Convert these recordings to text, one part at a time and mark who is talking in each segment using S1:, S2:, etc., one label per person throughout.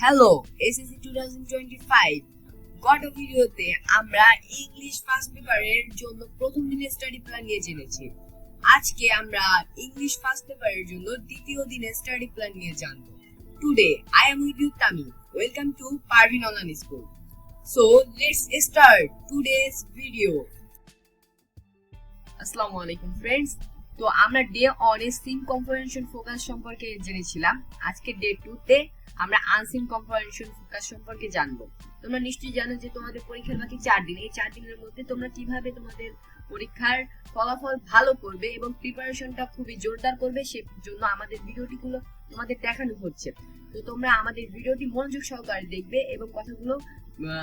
S1: Hello SSC 2025 গত ভিডিওতে আমরা ইংলিশ ফার্স্ট পেপারের জন্য প্রথম দিনের স্টাডি প্ল্যান নিয়ে জেনেছি। আজকে আমরা ইংলিশ ফার্স্ট পেপারের জন্য দ্বিতীয় দিনের স্টাডি প্ল্যান নিয়ে জানব। Today I am with you Tami. Welcome to Parvin online school. So let's start today's video. আসসালামু আলাইকুম ফ্রেন্ডস। তো আমরা day one a seen comprehension focus সম্পর্কে জেনেছিলাম। আজকে ডে 2 তে আমরা আনসিন কম্প্রিহেনশন ফোকাস সম্পর্কে জানবো। তোমরা নিশ্চয়ই জানো যে তোমাদের পরীক্ষার বাকি 4 দিন। এই 4 দিনের মধ্যে তোমরা কিভাবে তোমাদের পরীক্ষার ফলাফল ভালো করবে এবং প্রিপারেশনটা খুবই জোরদার করবে, সেই জন্য আমাদের ভিডিওটিগুলো তোমাদের দেখানো হচ্ছে। তো তোমরা আমাদের ভিডিওটি মনোযোগ সহকারে দেখবে এবং কথাগুলো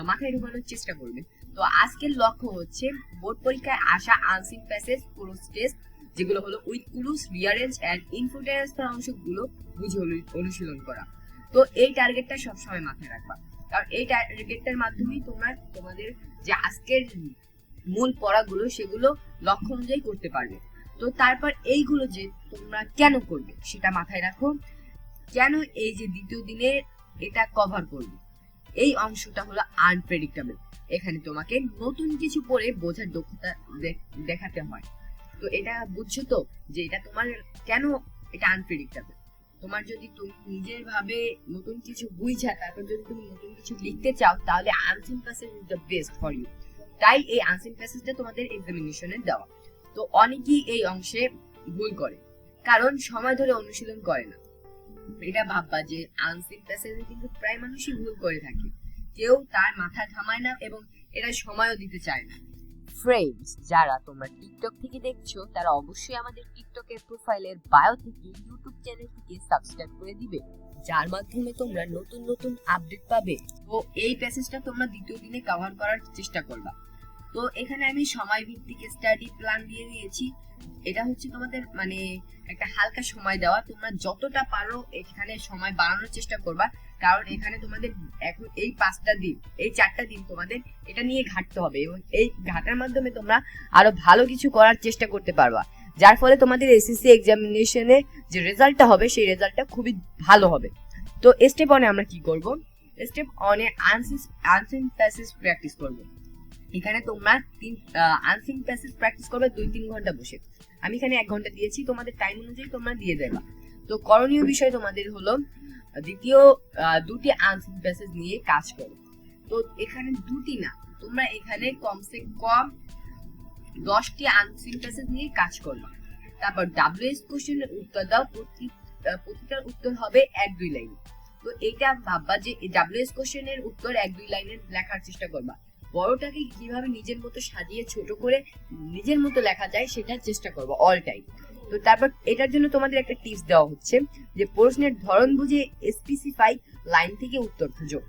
S1: মাথায় ঢোকানোর চেষ্টা করবে। তো আজকের লক্ষ্য হচ্ছে বোর্ড পরীক্ষায় আসা আনসিন প্যাসেজ ক্লোজ টেস্ট, যেগুলো হলো উইথ ক্লুজ, রিয়ারেঞ্জ এন্ড ইনফোটেন্স অংশগুলো বুঝে অনুশীলন করা। তো এই টার্গেটটা সবসময় মাথায় রাখবা, কারণ এই টার্গেটটার মাধ্যমেই তোমরা তোমাদের যে আজকের মূল পড়াগুলো সেগুলো লক্ষ্য অনুযায়ী করতে পারবে। তো তারপর এইগুলো যে তোমরা কেন করবে সেটা মাথায় রাখো। কেন এই যে দ্বিতীয় দিনে এটা কভার করবে, এই অংশটা হলো আনপ্রেডিক্টেবল। এখানে তোমাকে নতুন কিছু পড়ে বোঝার দক্ষতা দেখাতে হয়। তো এটা বুঝছো তো যে এটা তোমার কেন এটা আনপ্রেডিক্টেবল। তোমার যদি তুমি নিজের ভাবে নতুন কিছু বুঝা তারপর যদি তুমি নতুন কিছু লিখতে চাও, তাহলে unseen passage is the best for you. তাই এই আনসিন প্যাসেজটা তোমাদের এক্সামিনেশনে দেওয়া। তো অনেকেই এই অংশে ভুল করে, কারণ সময় ধরে অনুশীলন করে না। এটা ভাববা যে আনসিন প্যাসেজে কিন্তু প্রায় মানুষই ভুল করে থাকে, কেউ তার মাথা ঘামায় না এবং এরা সময়ও দিতে চায় না।
S2: ফ্রেন্ডস, যারা তোমরা টিকটক থেকে দেখছো তারা অবশ্যই আমাদের টিকটকের প্রোফাইলের বায়ো থেকে ইউটিউব চ্যানেলটিকে সাবস্ক্রাইব করে দিবে,
S1: যার মাধ্যমে তোমরা নতুন নতুন আপডেট পাবে। তো এই প্যাসেজটা তোমরা দ্বিতীয় দিনে কভার করার চেষ্টা করবা। তো এখানে আমি সময় ভিত্তিক স্টাডি প্ল্যান দিয়ে দিয়েছি। এটা হচ্ছে তোমাদের মানে একটা হালকা সময় দেওয়া। তোমরা যতটা পারো এখানে সময় বাড়ানোর চেষ্টা করবা, কারণ এখানে তোমাদের এখন এই 5টা দিন, এই 4টা দিন তোমাদের এটা নিয়ে ঘাটতে হবে এবং এই ঘাটার মাধ্যমে তোমরা আরো ভালো কিছু করার চেষ্টা করতে পারবা, যার ফলে তোমাদের এসএসসি এক্সামিনেশনে যে রেজাল্টটা হবে সেই রেজাল্টটা খুবই ভালো হবে। তো স্টেপ 1 এ আমরা কি করব? স্টেপ 1 এ আনসিন প্যাসেজ প্র্যাকটিস করব। এখানে তোমরা আনসিন প্যাসেজ প্র্যাকটিস করবে 2-3 ঘন্টা বসে। আমি এখানে 1 ঘন্টা দিয়েছি, তোমাদের টাইম অনুযায়ী তোমরা দিয়ে দেবা। তো করণীয় বিষয় তোমাদের হলো দ্বিতীয় 2টি আনসিন প্যাসেজ নিয়ে কাজ করো। তো এখানে 2টি না, তোমরা এখানে কমসে কম 10টি আনসিন প্যাসেজ নিয়ে কাজ করবা। তারপর WS কোশ্চেনের উত্তর দাও। প্রতিটার উত্তর হবে 1-2 লাইন। তো এটা ভাববা যে WS কোশ্চেনের উত্তর 1-2 লাইনের লেখার চেষ্টা করবা। বড়টাকে কিভাবে নিজের মতো সাজিয়ে ছোট করে নিজের মতো লেখা যায় সেটার চেষ্টা করবো অল টাইম। তো তারপর এটার জন্য তোমাদের একটা টিপস দেওয়া হচ্ছে যে প্রশ্নের ধরন বুঝে স্পেসিফাই লাইন থেকে উত্তর খুঁজো।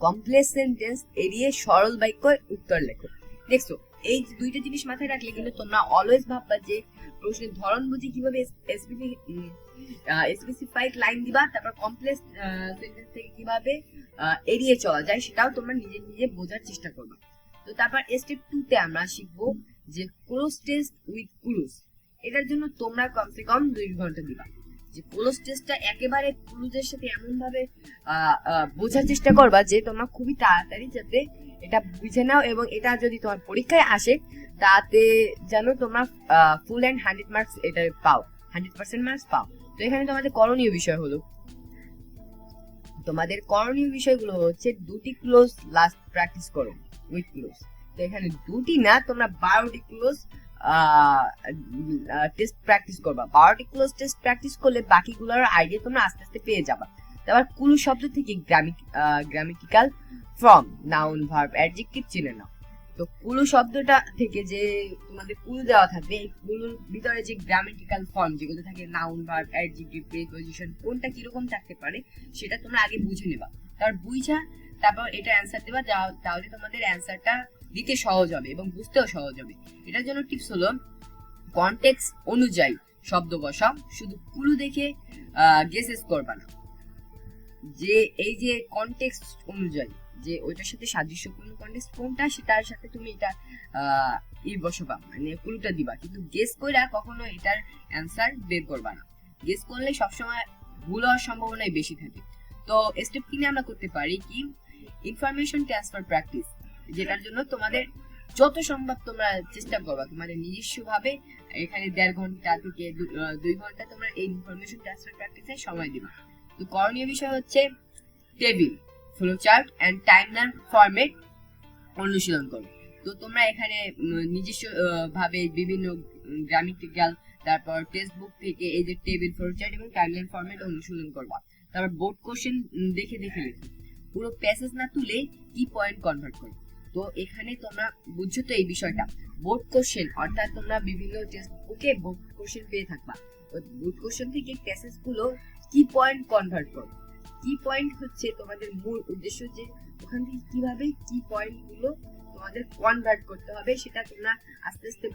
S1: কমপ্লেক্স সেন্টেন্স এড়িয়ে সরল বাক্যে উত্তর লেখো। দেখছো, এই 2টা জিনিস মাথায় রাখলে কিন্তু তোমরা অলওয়েজ ভাববা যে প্রশ্নের ধরন বুঝে কিভাবে স্পেসিফাইড লাইন দিবা, তারপর কমপ্লেক্স সেন্টেন্স থেকে কিভাবে এড়িয়ে চলা যায় সেটাও তোমরা নিজে নিজে বোঝার চেষ্টা করবে। তো তারপর স্টেপ 2 তে আমরা শিখবো যে ক্লোজ টেস্ট উইথ ক্লুজ। এটার জন্য তোমরা কমসে কম 2 ঘন্টা দিবা। যে ক্লোজ টেস্টটা একেবারে ক্লুজের সাথে এমন ভাবে বোঝার চেষ্টা করবা যে তোমরা খুবই তাড়াতাড়ি যাতে এটা বুঝে নাও এবং এটা যদি তোমার পরীক্ষায় আসে তাতে যেন তোমরা ফুল এন্ড 100 মার্কস এটা পাও, 100% মার্কস পাও। তো এখানে তোমাদের করণীয় বিষয় হলো, তোমাদের করণীয় বিষয়গুলো হচ্ছে 2টি ক্লোজ লাস্ট প্র্যাকটিস করো উইথ ক্লোজ। তো এখানে 2টি না, তোমরা 12টি ক্লোজ টেস্ট প্র্যাকটিস করবা। 12টি ক্লোজ টেস্ট প্র্যাকটিস করলে বাকিগুলোর আইডিয়া তোমরা আস্তে আস্তে পেয়ে যাবা। তারপর কুলু শব্দ থেকে grammatical form, noun, verb, adjective চিনে নাও। তো কুলু শব্দটা থেকে যে তোমাদের কুলু দেওয়া থাকবে, এই কুলুর ভিতরে যে গ্রামেটিক্যাল ফর্ম যেগুলো থাকে, নাউন, ভার্ব, অ্যাডজেক্টিভ, প্রিপজিশন, কোনটা কিরকম থাকতে পারে সেটা তোমরা আগে বুঝে নেবা। তারপর এটা অ্যান্সার দেবা, তাহলে তোমাদের অ্যান্সারটা দিতে সহজ হবে এবং বুঝতেও সহজ হবে। এটার জন্য টিপস হলো কনটেক্সট অনুযায়ী শব্দ বসাও, শুধু কুলু দেখে গেসেস করবা না। যে এই যে কনটেক্সট অনুযায়ী যে ওইটার সাথে সাদৃশ্যপূর্ণ কনটেক্সট কোনটা সেটার সাথে তুমি এটা বসাবা, মানে ক্লুটা দিবা, কিন্তু গেস কইরা কখনো এটার অ্যান্সার বের করবা না। গেস করলে সবসময় ভুল হওয়ার সম্ভাবনাই বেশি থাকে। তো স্টেপ 3 আমরা করতে পারি কি ইনফরমেশন ট্রান্সফার প্র্যাকটিস, যেটার জন্য তোমাদের যত সম্ভব তোমরা চেষ্টা করবা তোমাদের নিজস্ব ভাবে এখানে 1.5 ঘন্টা থেকে 2 ঘন্টা তোমরা এই ইনফরমেশন ট্রান্সফার প্র্যাকটিসে সময় দিবা। তো করণীয় বিষয় হচ্ছে table, flowchart and timeline format অনুশীলন করো। তো তোমরা এখানে নিজস্ব ভাবে বিভিন্ন গ্রামাটিক্যাল, তারপর টেক্সট বুক থেকে এই যে টেবিল, ফ্লোচার্ট এবং টাইমলাইন ফরম্যাট অনুশীলন করবা। তারপর বোর্ড কোশ্চেন দেখে দেখে লেখো, পুরো প্যাসেজ না তুলে কি পয়েন্ট কনভার্ট করো। তো এখানে তোমরা বুঝছো তো এই বিষয়টা, বোর্ড কোশ্চেন অর্থাৎ তোমরা বিভিন্ন টেক্সট বুকে বোর্ড কোশ্চেন পেয়ে থাকবা। ওই বোর্ড কোশ্চেন থেকে প্যাসেজ গুলো কি পয়েন্ট কনভার্ট করো। কি পয়েন্ট হচ্ছে তোমাদের মূল উদ্দেশ্য, যে ওখান থেকে কিভাবে কি পয়েন্ট গুলো তোমাদের কনভার্ট করতে হবে, সেটা তোমরা আস্তে আস্তে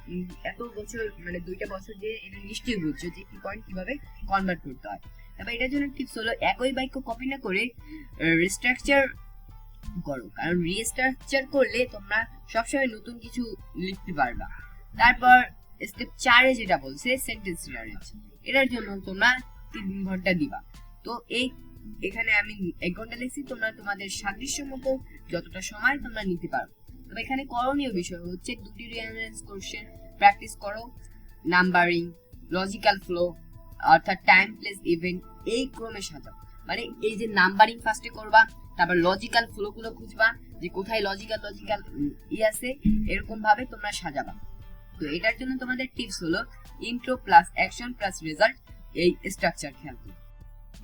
S1: এত বছর মানে 2টা বছর দিয়ে এটা নিশ্চয়ই বুঝছো যে কি পয়েন্ট কিভাবে কনভার্ট করতে হয়। তবে এটার জন্য টিপস হলো একই বাক্য কপি না করে রিস্ট্রাকচার করো, কারণ রিস্ট্রাকচার করলে তোমরা সবসময় নতুন কিছু লিখতে পারবা। তারপর স্টেপ 4 এ যেটা বলছে সেন্টেন্স রিঅ্যারেঞ্জ, এটার জন্য তোমরা 3 ঘন্টা দিবা। তো এখানে আমি 1 ঘন্টা লিখছি, তোমরা তোমাদের সাদৃশ্য মতো যতটা সময় তোমরা নিতে পারো। তবে এখানে করণীয় বিষয় হচ্ছে 2টি রিঅ্যারেঞ্জ কোশ্চেন প্র্যাকটিস করো, নাম্বারিং, লজিক্যাল ফ্লো অর্থাৎ টাইম, প্লেস, ইভেন্ট এই ক্রমে সাজাও। মানে এই যে নাম্বারিং ফার্স্টে করবা, তারপর লজিক্যাল ফ্লো গুলো খুঁজবা যে কোথায় লজিক্যাল আছে, এরকম ভাবে তোমরা সাজাবা। তো এটার জন্য তোমাদের টিপস হলো intro plus action plus result, এই স্ট্রাকচার খেয়াল করো।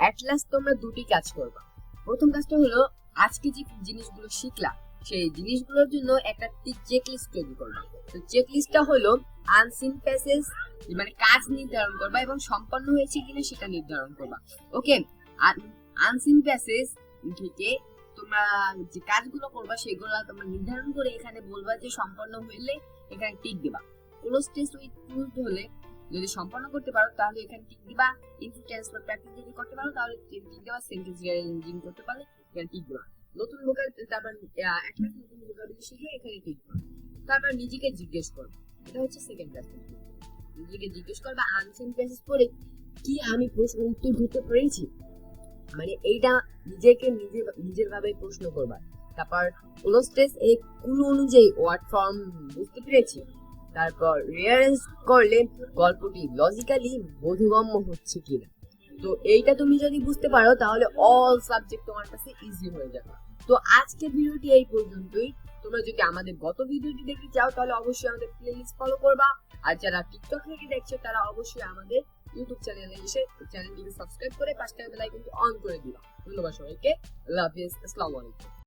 S2: অ্যাট লাস্ট তোমরা দুটি কাজ করবা। প্রথম কাজটা হলো আজকে যে জিনিসগুলো শিখলা সেই জিনিসগুলোর জন্য একটা চেকলিস্ট তৈরি করবা। তো চেকলিস্টটা হলো আনসিন প্যাসেজ, মানে কাজ নির্ধারণ করবা এবং সম্পন্ন হয়েছে কিনা সেটা নির্ধারণ করবা। ওকে, আনসিন প্যাসেজ থেকে তোমরা যে কাজগুলো করবা সেগুলো তোমরা নির্ধারণ করে এখানে বলবা যে সম্পন্ন হইলে এখানে টিক দিবা। ক্লোজ টেস্ট উইথ প্রুফড হলে যদি সম্পন্ন করতে পারো তাহলে এখানে টিক দিবা। ইনফো ট্রান্সফার প্র্যাকটিস যদি করতে পারো তাহলে টিক দিবা। সেন্টেন্স রিঅ্যারেঞ্জিং করতে পারলে এখানে টিক দিবা। নতুন ভোকাল, তারপর একটা নতুন ভোকাবুলারি শিখে এখানে টিক দিবা। তারপর নিজেকে জিজ্ঞেস করো, এটা হচ্ছে সেকেন্ড ক্লাস। নিজেকে জিজ্ঞেস করবা আনসিন প্যাসেজ পড়ে কি আমি প্রশ্ন উত্তর দিতে পেরেছি, মানে এইটা নিজেকে নিজের ভাবে প্রশ্ন করবা। তারপর ক্লোজ টেস্ট এই ক্লু অনুযায়ী ওয়ার্ড ফর্ম বুঝতে পেরেছি। তারপর রিঅ্যারেঞ্জ করলে গল্পটি লজিক্যালি বোধগম্য হচ্ছে কিনা। তো এইটা তুমি যদি বুঝতে পারো তাহলে অল সাবজেক্ট তোমার কাছে ইজি হয়ে যাবে। তো আজকের ভিডিওটি এই পর্যন্তই। তোমরা যদি আমাদের গত ভিডিওটি দেখতে চাও তাহলে অবশ্যই আমাদের প্লেলিস্ট ফলো করবা, আর যারা টিকটক থেকে দেখছো তারা অবশ্যই আমাদের ইউটিউব চ্যানেলে এসে চ্যানেলটিকে সাবস্ক্রাইব করে পাশে বেল আইকনটি অন করে দিবা। ধন্যবাদ সবাইকে, আল্লাহ হাফেজ, আসসালামু আলাইকুম।